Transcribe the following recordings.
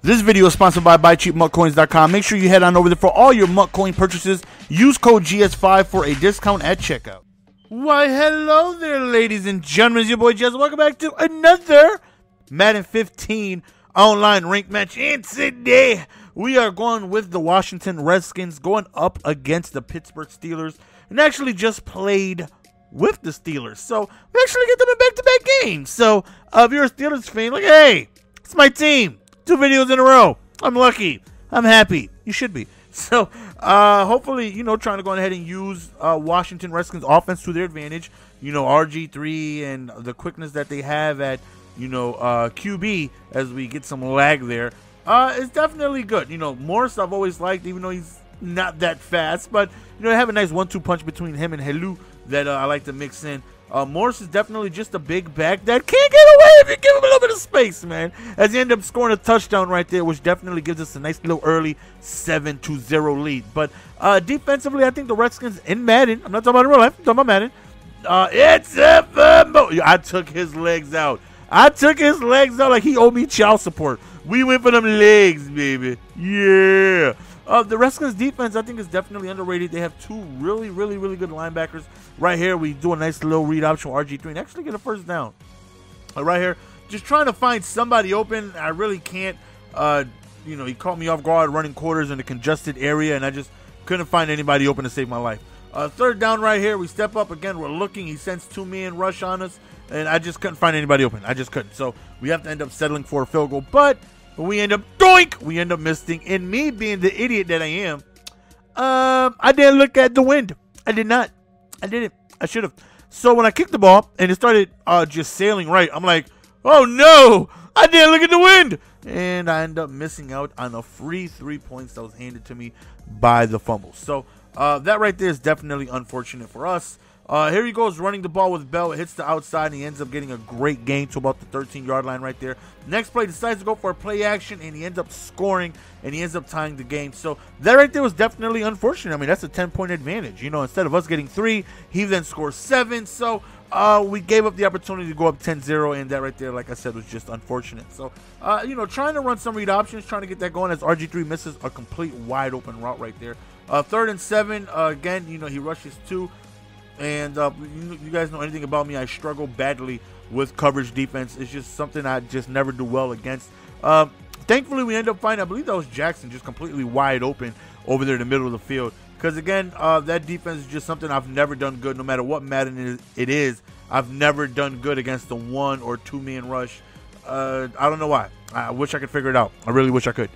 This video is sponsored by BuyCheapMutCoins.com. Make sure you head on over there for all your MUT coin purchases. Use code GS5 for a discount at checkout. Why, hello there, ladies and gentlemen. It's your boy Jess. Welcome back to another Madden 15 online rank match. And today, we are going with the Washington Redskins going up against the Pittsburgh Steelers. And actually just played with the Steelers. So, we actually get them in back-to-back games. So, if you're a Steelers fan, like, hey, it's my team. 2 videos in a row. I'm lucky. I'm happy. You should be. So, hopefully, trying to go ahead and use Washington Redskins offense to their advantage. RG3 and the quickness that they have at, QB as we get some lag there. It's definitely good. Morris I've always liked, even though he's not that fast. But, they have a nice 1-2 punch between him and Helu that I like to mix in. Morris is definitely just a big back that can't get away if you give him a little bit of space, man. As he ended up scoring a touchdown right there, which definitely gives us a nice little early 7-0 lead. But defensively, I think the Redskins in Madden, I'm not talking about in real life, I'm talking about Madden. It's a fumble. I took his legs out. Like he owed me child support. We went for them legs, baby. Yeah. The Redskins defense, I think, is definitely underrated. They have 2 really good linebackers. Right here, we do a nice little read option with RG3 and actually get a first down. Right here, just trying to find somebody open. I really can't. He caught me off guard running quarters in a congested area, and I just couldn't find anybody open to save my life. Third down right here, we step up again. We're looking. He sends 2-man rush on us, and I just couldn't find anybody open. I just couldn't. So we have to end up settling for a field goal, but we end up missing. And me being the idiot that I am, I didn't look at the wind. I did not. I didn't. I should have. So when I kicked the ball and it started just sailing right, I'm like, oh no, I didn't look at the wind. And I end up missing out on a free 3 points that was handed to me by the fumble. So that right there is definitely unfortunate for us. Here he goes running the ball with Bell. It hits the outside, and he ends up getting a great gain to about the 13-yard line right there. Next play, decides to go for a play action, and he ends up scoring, and he ends up tying the game. So that right there was definitely unfortunate. I mean, that's a 10-point advantage. Instead of us getting 3, he then scores 7. So we gave up the opportunity to go up 10-0, and that right there, like I said, was just unfortunate. So, trying to run some read options, trying to get that going as RG3 misses a complete wide-open route right there. 3rd and 7, again, he rushes 2. And you guys know anything about me, I struggle badly with coverage defense. It's just something I just never do well against. Thankfully, we end up finding, I believe that was Jackson, just completely wide open over there in the middle of the field. Because, again, that defense is just something I've never done good. No matter what Madden it is, I've never done good against the 1 or 2-man rush. I don't know why. I wish I could figure it out. I really wish I could.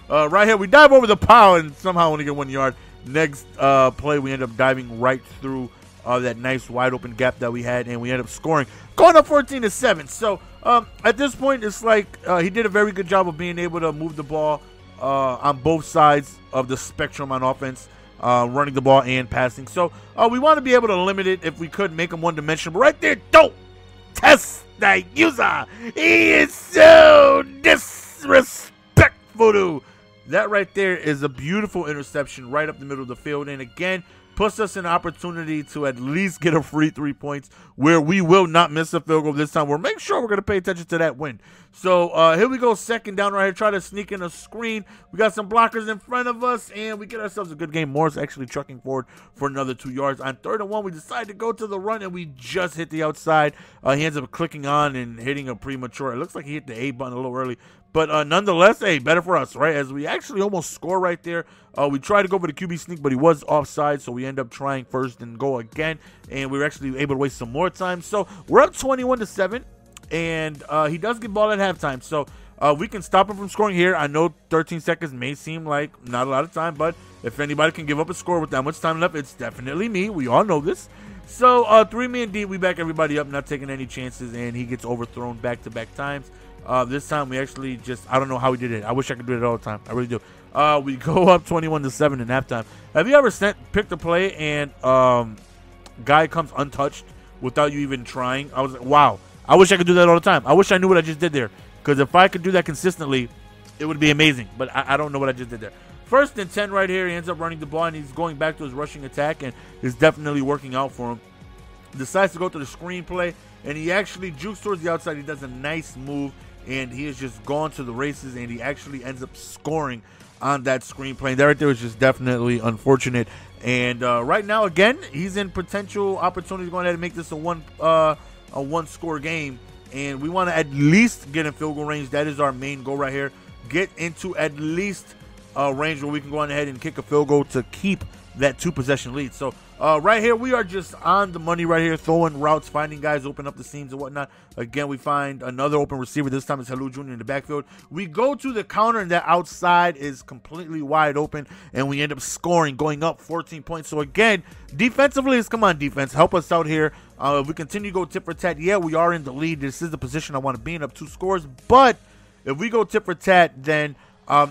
Right here, we dive over the pile and somehow only get 1 yard. Next play, we end up diving right through that nice wide open gap that we had, and we end up scoring, going up 14-7. So at this point, it's like he did a very good job of being able to move the ball on both sides of the spectrum on offense, running the ball and passing. So we want to be able to limit it if we could, make him one-dimensional. But right there, don't test the user. He is so disrespectful. That right there is a beautiful interception right up the middle of the field. And again, puts us in an opportunity to at least get a free 3 points where we will not miss a field goal this time. We'll make sure we're going to pay attention to that win. So here we go, 2nd down right here. Try to sneak in a screen. We got some blockers in front of us, and we get ourselves a good game. Morris actually trucking forward for another 2 yards. On 3rd and 1, we decide to go to the run, and we just hit the outside. He ends up clicking on and hitting a premature. It looks like he hit the A button a little early. But nonetheless, hey, better for us, right? As we actually almost score right there. We tried to go for the QB sneak, but he was offside, so we end up trying 1st and goal again. And we were actually able to waste some more time. So we're up 21-7, and he does get ball at halftime. So we can stop him from scoring here. I know 13 seconds may seem like not a lot of time, but if anybody can give up a score with that much time left, it's definitely me. We all know this. So 3-man D, we back everybody up, not taking any chances, and he gets overthrown back-to-back times. This time we actually I don't know how we did it. I wish I could do it all the time. I really do. We go up 21-7 in halftime. Have you ever picked a play and guy comes untouched without you even trying? I was like, wow. I wish I could do that all the time. I wish I knew what I just did there. Because if I could do that consistently, it would be amazing. But I don't know what I just did there. 1st and 10 right here. He ends up running the ball, and he's going back to his rushing attack, and it's definitely working out for him. Decides to go to the screen play, and he actually jukes towards the outside. He does a nice move. and he has just gone to the races, and he actually ends up scoring on that screen play. That right there was just definitely unfortunate. And right now, again, he's in potential opportunity going ahead and make this a one-score game, and we want to at least get in field goal range. That is our main goal right here. Get into at least range where we can go on ahead and kick a field goal to keep that 2-possession lead. So right here, we are just on the money right here, throwing routes, finding guys, open up the seams and whatnot. Again, we find another open receiver. This time it's Hello Jr. in the backfield. We go to the counter, and that outside is completely wide open, and we end up scoring, going up 14 points. So again, defensively, come on, defense, help us out here. If we continue to go tit for tat, yeah, we are in the lead. This is the position I want to be in, up 2 scores. But if we go tit for tat, then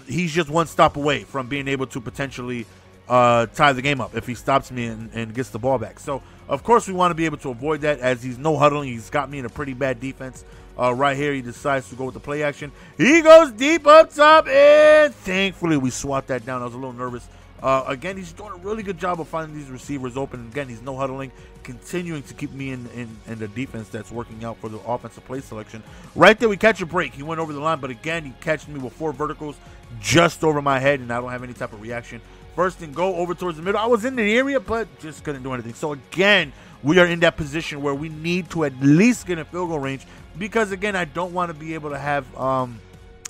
he's just one stop away from being able to potentially tie the game up if he stops me and gets the ball back. So, of course, we want to be able to avoid that, as he's no huddling. He's got me in a pretty bad defense. Right here, he decides to go with the play action. He goes deep up top, and thankfully we swat that down. I was a little nervous. Again, he's doing a really good job of finding these receivers open. Again, he's no huddling, continuing to keep me in the defense that's working out for the offensive play selection. Right there, we catch a break. He went over the line, but again, he catches me with 4 verticals just over my head, and I don't have any type of reaction. First and go over towards the middle. I was in the area, but just couldn't do anything. So again, we are in that position where we need to at least get in field goal range, because again, I don't want to be able to have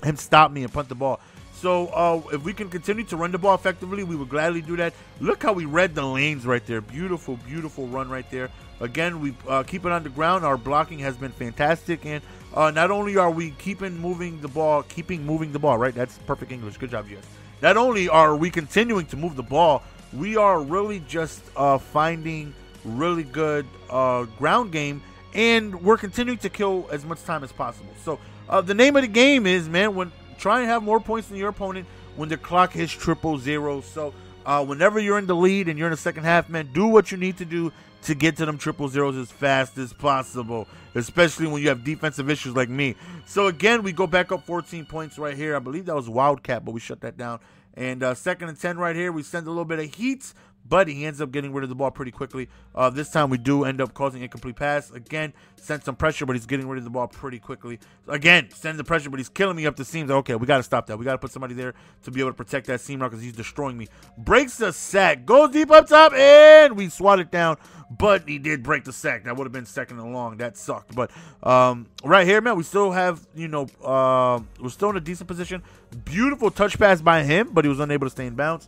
him stop me and punt the ball. So if we can continue to run the ball effectively, we would gladly do that. Look how we read the lanes right there. Beautiful, beautiful run right there. Again, we keep it on the ground. Our blocking has been fantastic, and not only are we keeping moving the ball, right? That's perfect English. Good job, Jess. Not only are we continuing to move the ball, we are really just finding really good ground game, and we're continuing to kill as much time as possible. So the name of the game is, man, try and have more points than your opponent when the clock hits 000. So whenever you're in the lead and you're in the second half, man, do what you need to do to get to them 000 as fast as possible, especially when you have defensive issues like me. So again, we go back up 14 points right here. I believe that was Wildcat, but we shut that down. And second and 10 right here, we send a little bit of heat, but he ends up getting rid of the ball pretty quickly. This time we do end up causing incomplete pass. Again, send some pressure, but he's getting rid of the ball pretty quickly. Again, send the pressure, but he's killing me up the seams. Okay, we got to stop that. We got to put somebody there to be able to protect that seam route, because he's destroying me. Breaks the sack, goes deep up top, and we swat it down. But he did break the sack. That would have been second and long. That sucked. But right here, man, we still have, we're still in a decent position. Beautiful touch pass by him, but he was unable to stay in bounds.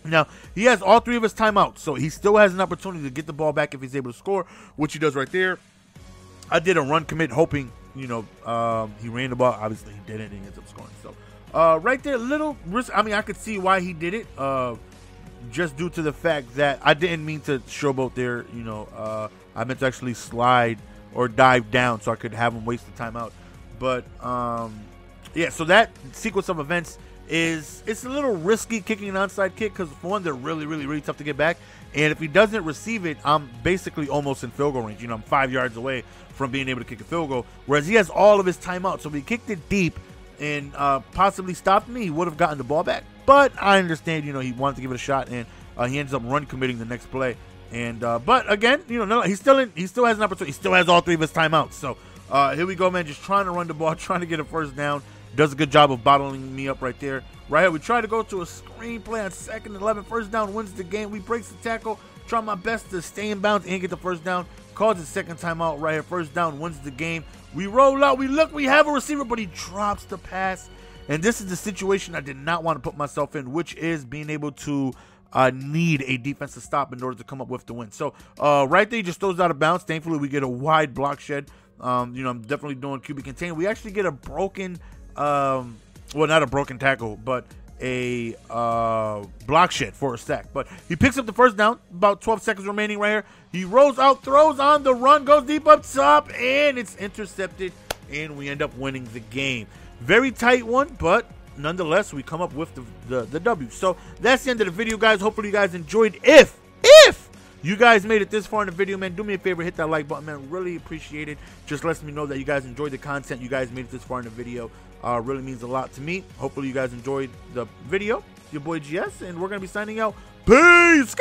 Now, he has all 3 of his timeouts, so he still has an opportunity to get the ball back if he's able to score, which he does right there. I did a run commit hoping, he ran the ball. Obviously, he didn't, and he ends up scoring. So right there, little risk. I mean, I could see why he did it. Just due to the fact that I didn't mean to showboat there, I meant to actually slide or dive down so I could have him waste the timeout. But yeah, so that sequence of events it's a little risky kicking an onside kick, because for one, they're really, really, really tough to get back. And if he doesn't receive it, I'm basically almost in field goal range. I'm 5 yards away from being able to kick a field goal, whereas he has all of his timeouts. So if he kicked it deep and possibly stopped me, he would have gotten the ball back. But I understand, he wanted to give it a shot, and he ends up run committing the next play. And but again, he still has an opportunity. He still has all 3 of his timeouts. So here we go, man. Just trying to run the ball, trying to get a first down. Does a good job of bottling me up right there. Right here, we try to go to a screen play on 2nd and 11. First down wins the game. We breaks the tackle. Try my best to stay in bounds and get the first down. Calls his second timeout right here. First down wins the game. We roll out. We look. We have a receiver, but he drops the pass. And this is the situation I did not want to put myself in, which is being able to need a defensive stop in order to come up with the win. So right there, he just throws out of bounds. Thankfully, we get a wide block shed. I'm definitely doing QB contain. We actually get a broken, well, not a broken tackle, but a block shed for a sack. But he picks up the first down. About 12 seconds remaining right here. He rolls out, throws on the run, goes deep up top, and it's intercepted, and we end up winning the game. Very tight one, but nonetheless, we come up with the W. So that's the end of the video, guys. Hopefully you guys enjoyed. If you guys made it this far in the video, man, do me a favor, hit that like button, man. Really appreciate it. Just lets me know that you guys enjoyed the content. You guys made it this far in the video. Really means a lot to me. Hopefully you guys enjoyed the video. Your boy GS, and we're going to be signing out. Peace!